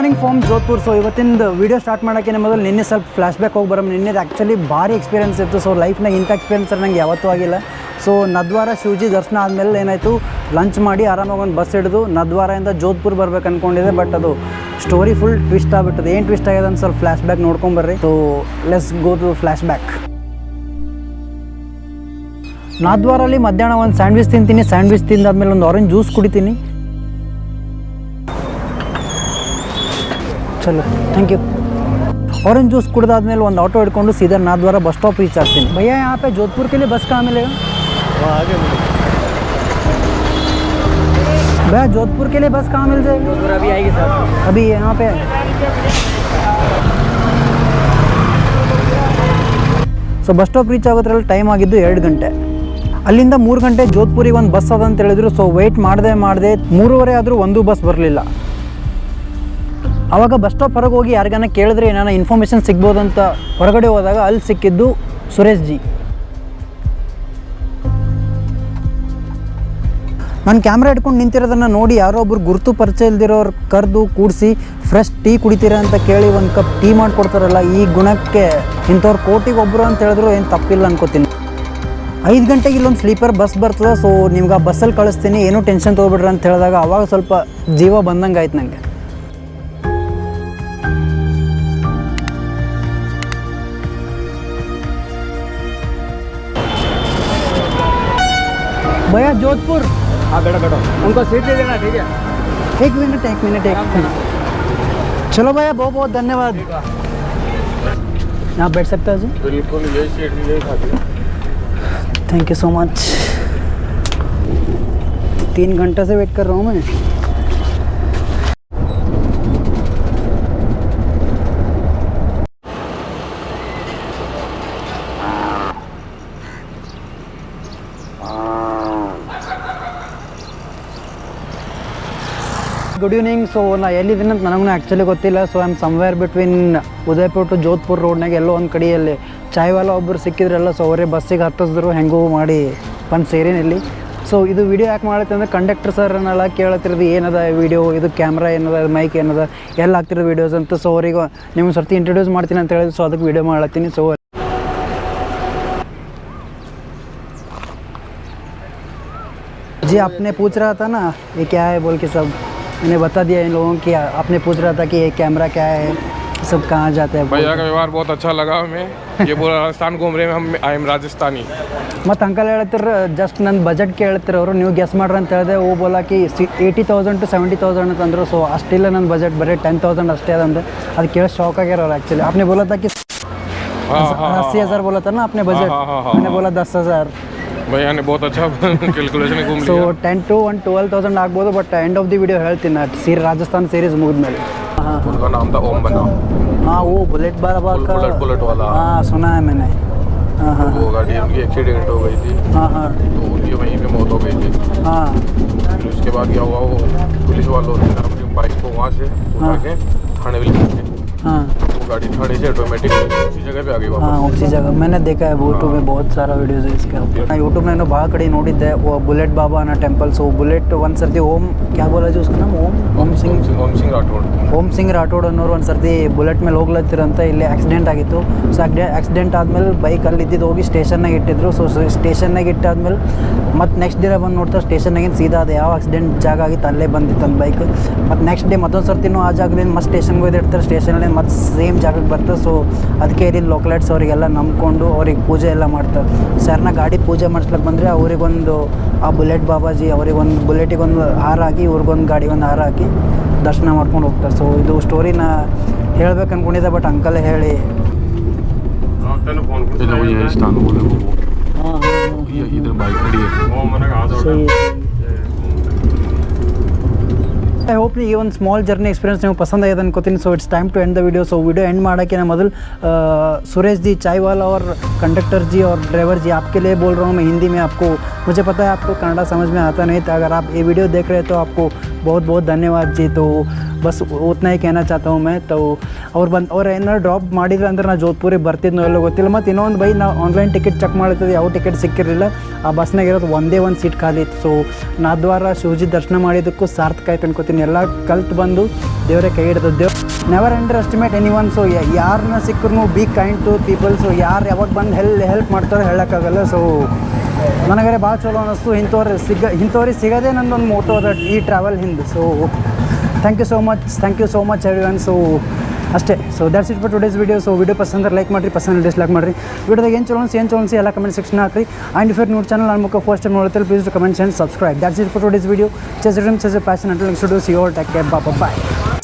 Morning from Jodhpur. So ಇವತ್ತಿಂದು video start ಮಾಡೋಕ್ಕೆ ಮೊದಲು ನಿನ್ನೆ ಸ್ವಲ್ಪ ಫ್ಲಾಶ್ ಬ್ಯಾಕ್ ಹೋಗಿ ಬರೋದು. ನಿನ್ನೆ ಆ್ಯಕ್ಚುಲಿ ಭಾರಿ ಎಕ್ಸ್ಪೀರಿಯನ್ಸ್ ಇತ್ತು. ಸೊ ಲೈಫ್ನಾಗ ಇಂಥ ಎಕ್ಸ್ಪೀರಿಯನ್ಸ್ ನಂಗೆ ಯಾವತ್ತೂ ಆಗಿಲ್ಲ. ಸೊ ನದ್ವಾರ ಶಿವಜಿ ದರ್ಶನ ಆದಮೇಲೆ ಏನಾಯಿತು, ಲಂಚ್ ಮಾಡಿ ಆರಾಮಾಗಿ ಒಂದು ಬಸ್ ಹಿಡಿದು ನದ್ವಾರದಿಂದ ಜೋಧ್ಪುರ್ ಬರ್ಬೇಕು ಅಂದ್ಕೊಂಡಿದ್ದೆ. ಬಟ್ ಅದು ಸ್ಟೋರಿ ಫುಲ್ ಟ್ವಿಸ್ಟ್ ಆಗಿಬಿಟ್ಟದು. ಏನು ಟ್ವಿಸ್ಟ್ ಆಗಿದೆ ಅಂತ ಸ್ವಲ್ಪ ಫ್ಲಾಶ್ ಬ್ಯಾಕ್ ನೋಡ್ಕೊಂಬರ್ರಿ. So let's go to flashback. ನಾದ್ವಾರಲ್ಲಿ ಮಧ್ಯಾಹ್ನ ಒಂದು ಸ್ಯಾಂಡ್ವಿಚ್ ತಿಂತೀನಿ. ಸ್ಯಾಂಡ್ವಿಚ್ ತಿಂದಾದ್ಮೇಲೆ ಒಂದು ಆರೆಂಜ್ ಜ್ಯೂಸ್ ಕುಡಿತೀನಿ. चलो थैंक यू. ऑरेंज जूस कुड़ाद्मेले ಒಂದು ಆಟೋ ಹಿಡ್ಕೊಂಡು सीधा नाथद्वार बस स्टॉप रीच ಆಗ್ತೀನಿ. भैया यहाँ पे जोधपुर के लिए बस कहाँ मिलेगा? आगे भैया जोधपुर के लिए बस कहाँ मिल जाएगी? जोधपुर अभी आएगी सर. अभी यहाँ पे ಸೊ ಬಸ್ ಸ್ಟಾಪ್ ರೀಚ್ ಆಗೋದ್ರಲ್ಲಿ ಟೈಮ್ ಆಗಿದ್ದು 2 ಗಂಟೆ. ಅಲ್ಲಿಂದ 3 ಗಂಟೆ ಜೋಧ್ಪುರಿಗೆ ಒಂದು ಬಸ್ ಅದ ಅಂತ ಹೇಳಿದ್ರು. ಸೊ ವೆಯ್ಟ್ ಮಾಡದೆ 3:30 ಆದರೂ ಒಂದು ಬಸ್ ಬರಲಿಲ್ಲ. ಆವಾಗ ಬಸ್ ಸ್ಟಾಪ್ ಹೊರಗೆ ಹೋಗಿ ಯಾರಿಗಾನ ಕೇಳಿದ್ರೆ ಏನಾನ ಇನ್ಫಾರ್ಮೇಷನ್ ಸಿಗ್ಬೋದಂತ ಹೊರಗಡೆ ಹೋದಾಗ ಅಲ್ಲಿ ಸಿಕ್ಕಿದ್ದು ಸುರೇಶ್ ಜಿ. ನಾನು ಕ್ಯಾಮ್ರಾ ಇಟ್ಕೊಂಡು ನಿಂತಿರೋದನ್ನು ನೋಡಿ ಯಾರೋ ಒಬ್ರು ಗುರುತು ಪರಿಚಯ ಇಲ್ದಿರೋರು ಕರೆದು ಕೂಡಿಸಿ ಫ್ರೆಶ್ ಟೀ ಕುಡಿತೀರಾ ಅಂತ ಕೇಳಿ ಒಂದು ಕಪ್ ಟೀ ಮಾಡಿಕೊಡ್ತಾರಲ್ಲ, ಈ ಗುಣಕ್ಕೆ ಇಂಥವ್ರು ಕೋಟಿಗೆ ಒಬ್ಬರು ಅಂತ ಹೇಳಿದ್ರು ಏನು ತಪ್ಪಿಲ್ಲ ಅನ್ಕೋತೀನಿ. 5 ಗಂಟೆಗೆ ಇಲ್ಲೊಂದು ಸ್ಲೀಪರ್ ಬಸ್ ಬರ್ತದೆ. ಸೊ ನಿಮ್ಗೆ ಆ ಬಸ್ಸಲ್ಲಿ ಕಳಿಸ್ತೀನಿ, ಏನೂ ಟೆನ್ಷನ್ ತೊಗೊಬಿಡ್ರಿ ಅಂತ ಹೇಳಿದಾಗ ಆವಾಗ ಸ್ವಲ್ಪ ಜೀವ ಬಂದಂಗೆ ಆಯ್ತು ನನಗೆ. भैया जोधपुर. हाँ बैठो बैठो, उनको सीट दे देना. ठीक है, एक मिनट. चलो भैया बहुत बहुत धन्यवाद. आप बैठ सकते हैं जी? बिल्कुल, यही सीट यही खाती है. Thank you so much. 3 घंटे से वेट कर रहा हूँ मैं. Good evening. ಸೊ ನಾ ಎಲ್ಲಿದ್ದೀನಿ ಅಂತ ನನಗೂ ಆ್ಯಕ್ಚುಲಿ ಗೊತ್ತಿಲ್ಲ. So I am somewhere between Udaipur to Jodhpur ರೋಡ್ನಾಗ ಎಲ್ಲೋ ಒಂದು ಕಡೆಯಲ್ಲಿ ಚಾಯ್ವಾಲ ಒಬ್ಬರು ಸಿಕ್ಕಿದ್ರಲ್ಲ. ಸೊ ಅವರೇ ಬಸ್ಸಿಗೆ ಹತ್ತಿಸಿದ್ರು, ಹೆಂಗೂ ಮಾಡಿ ಬಂದು ಸೇರಿನಲ್ಲಿ. ಸೊ ಇದು ವಿಡಿಯೋ ಯಾಕೆ ಮಾಡುತ್ತೆ ಅಂದರೆ ಕಂಡಕ್ಟರ್ ಸರ್ನೆಲ್ಲ ಕೇಳತ್ತಿರೋದು ಏನದ ವಿಡಿಯೋ, ಇದು ಕ್ಯಾಮ್ರಾ ಏನದ, ಮೈಕ್ ಏನದ, ಎಲ್ಲ ಆಗ್ತಿರೋದು ವೀಡಿಯೋಸ್ ಅಂತ. ಸೊ ಅವ್ರಿಗೆ ನಿಮ್ಗೆ ಸರ್ತಿ ಇಂಟ್ರೊಡ್ಯೂಸ್ ಮಾಡ್ತೀನಿ ಅಂತ ಹೇಳಿದ್ರು. ಸೊ ಅದಕ್ಕೆ ವಿಡಿಯೋ ಮಾಡತ್ತೀನಿ. ಸೊ जी आपने पूछ रहा था ना ये क्या है बोल के, सब मैंने बता दिया इन लोगों की. आपने पूछ रहा था कि ये कैमरा क्या है, सब कहाँ जाते हैं. भैया का व्यवहार बहुत अच्छा लगा हमें. ये पूरा राजस्थान घूम रहे हैं हम. I am Rajasthani. ಮತ್ತು ಅಂಕಲ್ ಹೇಳ್ತಿರ ಜಸ್ಟ್ ನನ್ನ ಬಜೆಟ್ ಕೇಳ್ತಿರ ಅವರು, ನೀವು ಗೆಸ್ ಮಾಡ್ರಿ ಅಂತ ಹೇಳಿದೆ. ಓ ಬೋಲಾಕಿ 80,000 to 70,000 ಅಂತಂದ್ರು. ಸೊ ಅಷ್ಟಿಲ್ಲ ನನ್ನ ಬಜೆಟ್, ಬರೀ 10,000 ಅಷ್ಟೇ ಅದಂದ್ರೆ ಅದು ಕೇಳಿ ಶಾಕ್ ಆಗ್ಯಾರ ಅವ್ರು. ಆ್ಯಕ್ಚುಲಿ आपने बोला था कि 80,000 बोला था ना आपने बजट. मैंने बोला 10,000. भैया ने बहुत अच्छा ಕ್ಯಾಲ್ಕುಲೇಷನ್ घूम ಸೊ लिया. 10 to 12,000 ಆಗ್ಬೋದು. But end of the video ಹೇಳ್ತೀನಿ ರಾಜಸ್ಥಾನ್ ಸೀರೀಸ್ ಮುಗಿದ್ಮೇಲೆ. उनका नाम था ओम बना. हाँ वो बुलेट बाबा का बुलेट वाला. हाँ सुना है मैंने. हाँ हाँ वो गाड़ी उनकी एक्सीडेंट हो गई थी. हाँ हाँ तो उनकी वहीं पे मौत हो गई थी. हाँ. फिर उसके बाद क्या हुआ, वो पुलिस वालों ने अपनी बाइक को वहाँ से उठा के थाने भी लेके. हाँ वो गाड़ी थाने से ऑटोमेटिक उसी जगह पे आ गई वापस. हाँ उसी जगह मैंने देखा है. यूट्यूब में बहुत सारा वीडियोस है इसके ऊपर. मैं यूट्यूब में भाಳ ಕಡೆ ನೋಡಿದ್ದೆ वो बुलेट बाबा ना टेंपल. सो बुलेट ಒಂದು ಸರ್ತಿ ಓಂ क्या बोला जी उसका नाम, ओम सिंह ರಾಠೋಡ್ ಅನ್ನೋರು ಒಂದು ಸರ್ತಿ ಬುಲೆಟ್ ಮೇಲೆ ಹೋಗ್ಲತ್ತಿರಂತ ಇಲ್ಲಿ ಆಕ್ಸಿಡೆಂಟ್ ಆಗಿತ್ತು. ಸೊ ಆಕ್ಸಿಡೆಂಟ್ ಆದಮೇಲೆ ಬೈಕ್ ಅಲ್ಲಿ ಇದ್ದಿದ್ದು ಹೋಗಿ ಸ್ಟೇಷನ್ನಾಗ ಇಟ್ಟಿದ್ರು. ಸೊ ಸ್ಟೇಷನ್ನಾಗ ಇಟ್ಟಾದ್ಮೇಲೆ ಮತ್ತು ನೆಕ್ಸ್ಟ್ ಡೇ ಬಂದು ನೋಡ್ತಾರೆ ಸ್ಟೇಷನ್ನಾಗಿಂದ ಸೀದಾ ಅದು ಯಾವ ಆಕ್ಸಿಡೆಂಟ್ ಜಾಗ ಆಗಿತ್ತು ಅಲ್ಲೇ ಬಂದಿತ್ತು ಅಂತ ಬೈಕ್. ಮತ್ತು ನೆಕ್ಸ್ಟ್ ಡೇ ಮತ್ತೊಂದು ಸರ್ತಿನೂ ಆ ಜಾಗದಿಂದ ಮತ್ತೆ ಸ್ಟೇಷನ್ಗೆ ಹೋಗಿರ್ತಾರೆ. ಸ್ಟೇಷನಲ್ಲಿ ಮತ್ತು ಸೇಮ್ ಜಾಗಕ್ಕೆ ಬರ್ತದೆ. ಸೊ ಅದಕ್ಕೆ ಇಲ್ಲಿ ಲೋಕಲೈಟ್ಸ್ ಅವರಿಗೆಲ್ಲ ನಂಬ್ಕೊಂಡು ಅವ್ರಿಗೆ ಪೂಜೆ ಎಲ್ಲ ಮಾಡ್ತಾರೆ. ಸರ್ನ ಗಾಡಿ ಪೂಜೆ ಮಾಡಿಸ್ಲಿಕ್ಕೆ ಬಂದರೆ ಅವರಿಗೊಂದು ಆ ಬುಲೆಟ್ ಬಾಬಾಜಿ ಅವರಿಗೊಂದು ಬುಲೆಟಿಗೊಂದು ಹಾರ ಹಾಕಿ, ಇವ್ರಿಗೊಂದು ಗಾಡಿಗೊಂದು ಹಾರ ಹಾಕಿ ದರ್ಶನ ಮಾಡ್ಕೊಂಡು ಹೋಗ್ತಾರೆ. ಸೊ ಇದು ಸ್ಟೋರಿನ ಹೇಳ್ಬೇಕು ಅಂದ್ಕೊಂಡಿದ್ದೆ, ಬಟ್ ಅಂಕಲೇ ಹೇಳಿ. इधर बाइक खड़ी है. ಐ ಹೋಪ್ ಈ ಒಂದು ಸ್ಮಾಲ್ ಜರ್ನಿ ಎಕ್ಸ್ಪೀರಿಯನ್ಸ್ ನೀವು ಪಸಂद ಆಗಿದೆ ಅನ್ಕೋತೀನಿ. So it's time to end the video. So video end ಮಾಡೋಕ್ಕೆ ना ಮೊದಲು सुरेश जी चाय वाला और कंडक्टर जी और ड्राइवर जी आपके लिए बोल रहा हूँ मैं हिंदी में. आपको मुझे पता है आपको कन्नड़ा समझ में आता नहीं था. अगर आप ये वीडियो देख रहे हैं तो आपको बहुत बहुत धन्यवाद जी. तो बस उतना ही कहना चाहता हूँ मैं तो ಅವ್ರು ಏನಾರು ಡ್ರಾಪ್ ಮಾಡಿದ್ರೆ ಅಂದ್ರೆ ನಾ ಜೋಧ್ಪುರಿಗೆ ಬರ್ತಿದ್ನೋ ಎಲ್ಲೋ ಗೊತ್ತಿಲ್ಲ ಮತ್ತು ಇನ್ನೊಂದು ಬೈ ನಾವು ಆನ್ಲೈನ್ ಟಿಕೆಟ್ ಚೆಕ್ ಮಾಡಿದ್ದು ಯಾವ ಟಿಕೆಟ್ ಸಿಕ್ಕಿರಲಿಲ್ಲ ಆ ಬಸ್ನಾಗ ಇರೋದು ಒಂದೇ ಒಂದು ಸೀಟ್ ಖಾಲಿ ಇತ್ತು ಸೊ ನಾದ್ವಾರ ಶಿವಜಿ ದರ್ಶನ ಮಾಡಿದ್ದಕ್ಕೂ ಸಾರ್ಥಕ ಆಯ್ತು ಅನ್ಕೋತೀನಿ ಎಲ್ಲ ಕಲ್ತು ಬಂದು ದೇವರೇ ಕೈ ಹಿಡಿದು never underestimate anyone so ಯಾರನ್ನ ಸಿಕ್ಕರೂ be kind to people so ಯಾರು ಯಾವಾಗ ಬಂದು ಹೆಲ್ಪ್ ಮಾಡ್ತಾರೆ ಹೇಳೋಕ್ಕಾಗಲ್ಲ ಸೊ ನನಗರೆ ಭಾಳ ಚಲೋ ಅನ್ನಿಸ್ತು ಇಂಥವ್ರಿಗೆ ಸಿಗೋದೇ ನನ್ನೊಂದು ಮೋಟೋ ಅದ ಈ ಟ್ರಾವೆಲ್ ಹಿಂದೆ so thank you so much everyone so ಅಷ್ಟೇ so that's it for today's video so video ಪಸಂದ್ರೆ ಲೈಕ್ ಮಾಡಿರಿ ಪಸಂದ್ರೆ ಡಿಸ್ಲೈಕ್ ಮಾಡಿರಿ ವಿಡಿಯೋದಾಗ ಏನು ಚಲೋನ್ಸಿ ಎಲ್ಲ ಕಮೆಂಟ್ ಸೆಕ್ಷನ್ ಹಾಕಿ ಆ್ಯಂಡ್ ಇಫ್ ನೋಡಿ ಚಾನಲ್ ನನ್ನ ಮುಖ ಫಸ್ಟ್ ಟೈಮ್ ನೋಡ್ತಿಲ್ಲ please to comments and subscribe that's it for today's video chess passion until next to see all take care bye